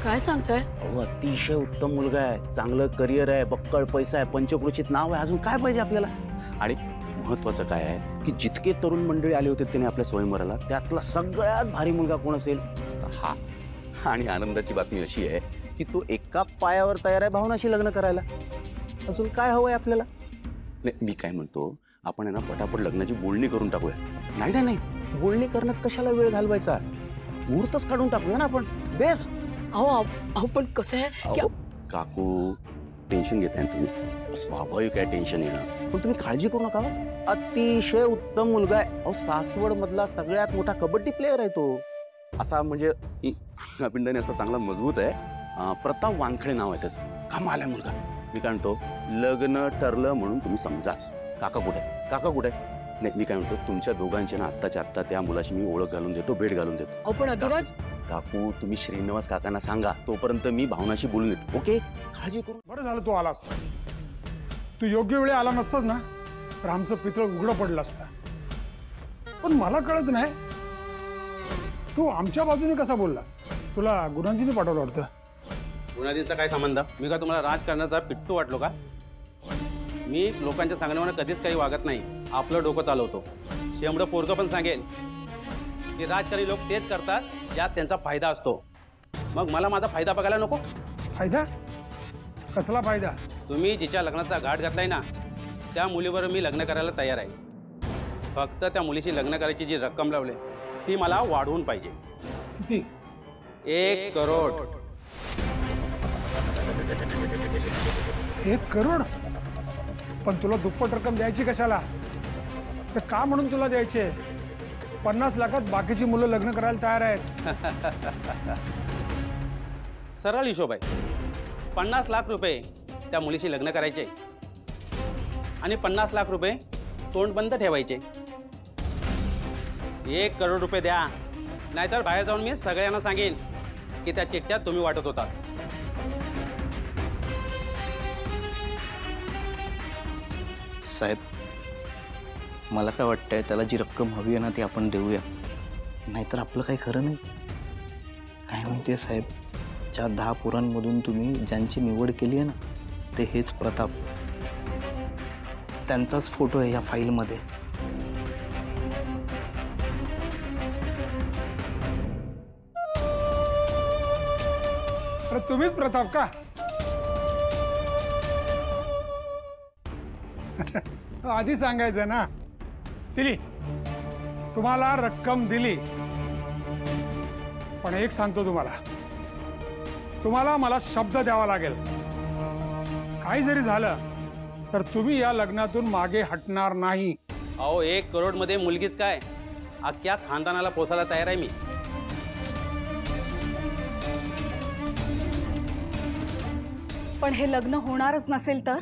काय सांगताय? अहो अतिशय उत्तम मुलगा आहे, चांगलं करिअर आहे, बक्कळ पैसा आहे, पंचक्रोशीत नाव आहे, अजून काय पाहिजे आपल्याला? आणि महत्वाचं काय आहे की जितके तरुण मंडळी आले होते त्याने आपल्या स्वयंवराला त्यातला सगळ्यात भारी मुलगा कोण असेल तर हा. आणि आनंदाची बातमी अशी आहे की तो एका पायावर तयार आहे भावनाशी लग्न करायला. अजून काय हवंय आपल्याला? नाही मी काय म्हणतो, आपण आहे ना पटापट लग्नाची बोलणी करून टाकूया. नाही नाही नाही, बोलणी करण्यात कशाला वेळ घालवायचा, मुहूर्तच काढून टाकूया ना आपण. बेस. अहो पण कसं आहे की काकू टेन्शन घेताय तुम्ही, स्वाभाविक आहे टेन्शन येणं, पण तुम्ही काळजी करू नका. अतिशय उत्तम मुलगा आहे. अहो सासवड मधला सगळ्यात मोठा कबड्डी प्लेअर आहे तो. असा म्हणजे पिंडाने असा चांगला मजबूत आहे. प्रताप वानखडे नाव आहे त्याचं. कमाल आहे मुलगा. मी काय म्हणतो, लग्न ठरलं म्हणून तुम्ही समजाच. काका कुठे? काका कुठे? नाही मी काय म्हणतो, तुमच्या दोघांचे ना आत्ताच्या आत्ता त्या मुलाशी मी ओळख घालून देतो, भेट घालून देतो. अहो पण अभिराज काकू तुम्ही श्रीनिवास काकांना सांगा, तोपर्यंत मी भावनाशी बोलून येतो. ओके, काळजी करू. बरं झालं तू आलास. तू योग्य वेळी आला नसतास ना तर आमचं पितळ उघडं पडलं असतं. पण मला कळत नाही तू आमच्या बाजूने कसा बोललास. तुला गुणांजीने पाठवलं वाटतं. गुणाजींचा काय संबंध? मी का तुम्हाला राजकारणाचा पिट्टू वाटलो का? मी लोकांच्या सांगण्यावर कधीच काही वागत नाही, आपलं डोकं चालवतो. शेंबडं पोरगं पण सांगेल की राजकारणी लोक तेच करतात ज्यात त्यांचा फायदा असतो. मग मला माझा फायदा बघायला नको? फायदा? कसला फायदा? तुम्ही जिच्या लग्नाचा घाट घातलाय ना त्या मुलीवर मी लग्न करायला तयार आहे. फक्त त्या मुलीशी लग्न करायची जी रक्कम लावली ती मला वाढवून पाहिजे. किती? 1 करोड. 1 करोड? पण तुला दुप्पट रक्कम द्यायची कशाला? तर का म्हणून तुला द्यायचे? 50 लाखात बाकीची मुलं लग्न करायला तयार आहेत. सरळ हिशोब आहे. 50 लाख रुपये त्या मुलीशी लग्न करायचे आणि 50 लाख रुपये तोंड बंद ठेवायचे. 1 करोड रुपये द्या, नाहीतर बाहेर जाऊन मी सगळ्यांना सांगेन की त्या चिठ्ठ्यात तुम्ही वाटत होता. साहेब मला काय वाटतंय, त्याला जी रक्कम हवी आहे ना ती आपण देऊया, नाहीतर आपलं काही खरं नाही. काय माहिती आहे साहेब, ज्या 10 पोरांमधून तुम्ही ज्यांची निवड केली आहे ना ते हेच प्रताप. त्यांचाच फोटो आहे या फाईलमध्ये. तर तुम्हीच प्रताप का? आधी सांगायचं ना. दिली तुम्हाला रक्कम दिली, पण एक सांगतो तुम्हाला मला शब्द द्यावा लागेल. काही जरी झालं तर तुम्ही या लग्नातून मागे हटणार नाही. अहो 1 करोड मध्ये मुलगीच काय, अख्ख्या खानदानाला पोसायला तयार आहे मी. पण हे लग्न होणारच नसेल तर?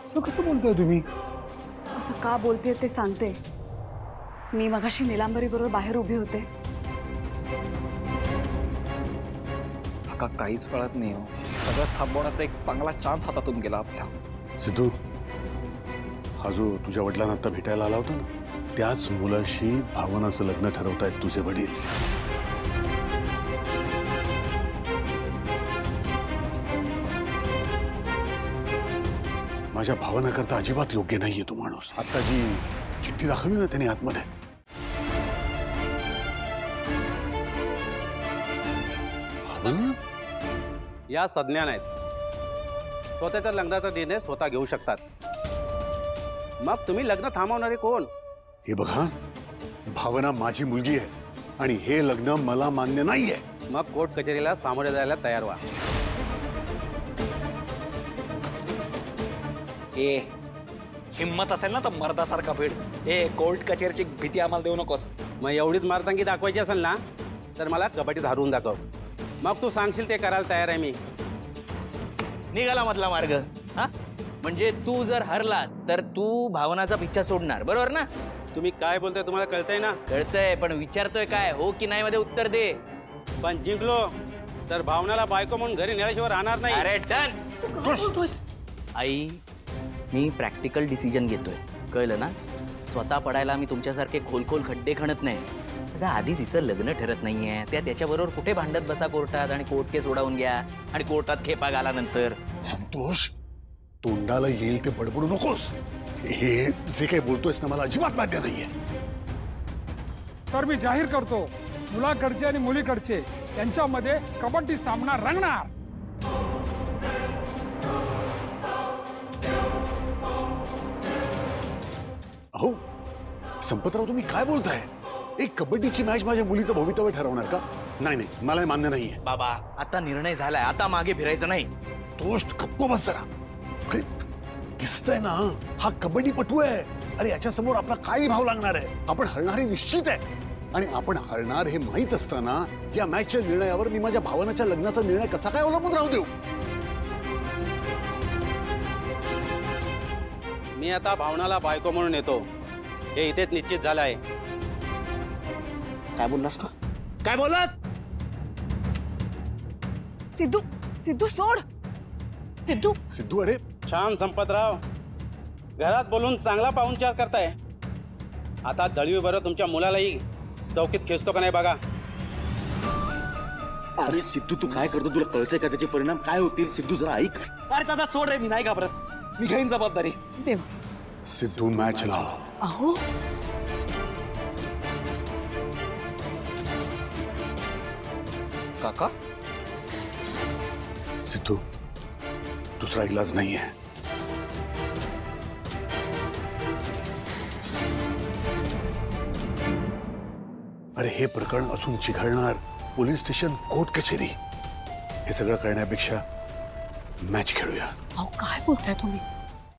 असं कसं बोलतोय तुम्ही? असं का बोलते ते सांगते. मी मगाशी निलांबरी बरोबर बाहेर उभे होते. का काहीच कळत नाही हो. सगळं थांबवण्याचा एक चांगला चान्स हातातून गेला आपल्या. सिद्धू, हा जो तुझ्या वडिलांना आता भेटायला आला होता ना, त्याच मुलाशी भावनाचं लग्न ठरवतायत तुझे वडील. माझ्या भावनाकरता अजिबात योग्य नाहीये तो माणूस. आता जी चिठ्ठी दाखवली ना त्याने आतमध्ये, भावना या संज्ञा नाहीत, स्वतःच्या लग्नाचा निर्णय स्वतः घेऊ शकतात. मग तुम्ही लग्न थांबवणारे कोण? हे बघा, भावना माझी मुलगी आहे आणि हे लग्न मला मान्य नाहीये. मग कोर्ट कचेरीला सामोरे जायला तयार व्हा. ए हिम्मत असेल ना तर मर्दासारखा भेट. ए कोर्ट कचेरीची भीती आम्हाला देऊ नकोस. मग एवढीच मारतांगी दाखवायची असेल ना तर मला कबड्डीत हरवून दाखव. मग तू सांगशील ते करायला तयार आहे मी. निघाला मधला मार्ग. हा म्हणजे तू जर हरलास तर तू भावनाचा पिच्छा सोडणार, बरोबर ना? तुम्ही काय बोलताय तुम्हाला कळतंय ना? कळतंय, पण विचारतोय काय, हो की नाही मध्ये उत्तर दे. पण जिंकलो तर भावनाला बायको म्हणून घरी नेल्याशिवाय राहणार नाही. अरे डन. आई मी प्रॅक्टिकल डिसिजन घेतोय, कळलं ना? स्वतः पडायला मी तुमच्यासारखे खोल खड्डे खणत नाही. अगं आधीच हिचं लग्न ठरत नाहीये, त्याच्याबरोबर कुठे भांडत बसा कोर्टात आणि कोर्ट केस उडवून घ्या आणि कोर्टात खेपा घाला नंतर. संतोष, तोंडाला येईल ते बडबडू नकोस. हे जे काही बोलतोयस ना मला अजिबात मान्य नाहीये. तर मी जाहीर करतो, मुलाकडचे आणि मुलीकडचे यांच्यामध्ये कबड्डी सामना रंगणार. अहो संपतराव, तुम्ही काय बोलताय? एक कबड्डीची मॅच माझ्या मुलीचं भवितव्य ठरवणार का? नाही नाही, मला हे मान्य नाहीये. बाबा आता निर्णय झालाय, आता मागे फिरायचं नाही. तोच गप्प बस जरा. काय दिसतंय ना, हा कबड्डीपटू आहे. अरे याच्या समोर आपला काही भाव लागणार आहे? आपण हरणारे निश्चित आहे. आणि आपण हरणार हे माहीत असताना या मॅचच्या निर्णयावर मी माझ्या भावनाच्या लग्नाचा निर्णय कसा काय अवलंबून राहू देऊ? मी आता भावनाला बायको म्हणून येतो, हे इथेच निश्चित झालं आहे. काय बोललास ना? काय बोललास? सिद्धू, सिद्धू सोड. सिद्धू सिद्धू, अरे छान संपतराव, घरात बोलून चांगला पाहुणचार करताय. आता दळवी बरं तुमच्या मुलालाही चौकीत खेचतो का नाही बघा. अरे सिद्धू, तू काय करतो? तुला कळतंय का त्याचे परिणाम काय होतील? सिद्धू जरा ऐक. अरे दादा सोड रे, मी नाही घाबरत, मी घेईन जबाबदारी. देवा. सिद्धू मॅच लाव. अहो काका सिद्धू, दुसरा इलाज नाहीये. अरे हे प्रकरण असून चिघळणार, पोलीस स्टेशन, कोर्ट कचेरी, हे सगळं करण्यापेक्षा मॅच खेळूया. अहो काय बोलताय तुम्ही?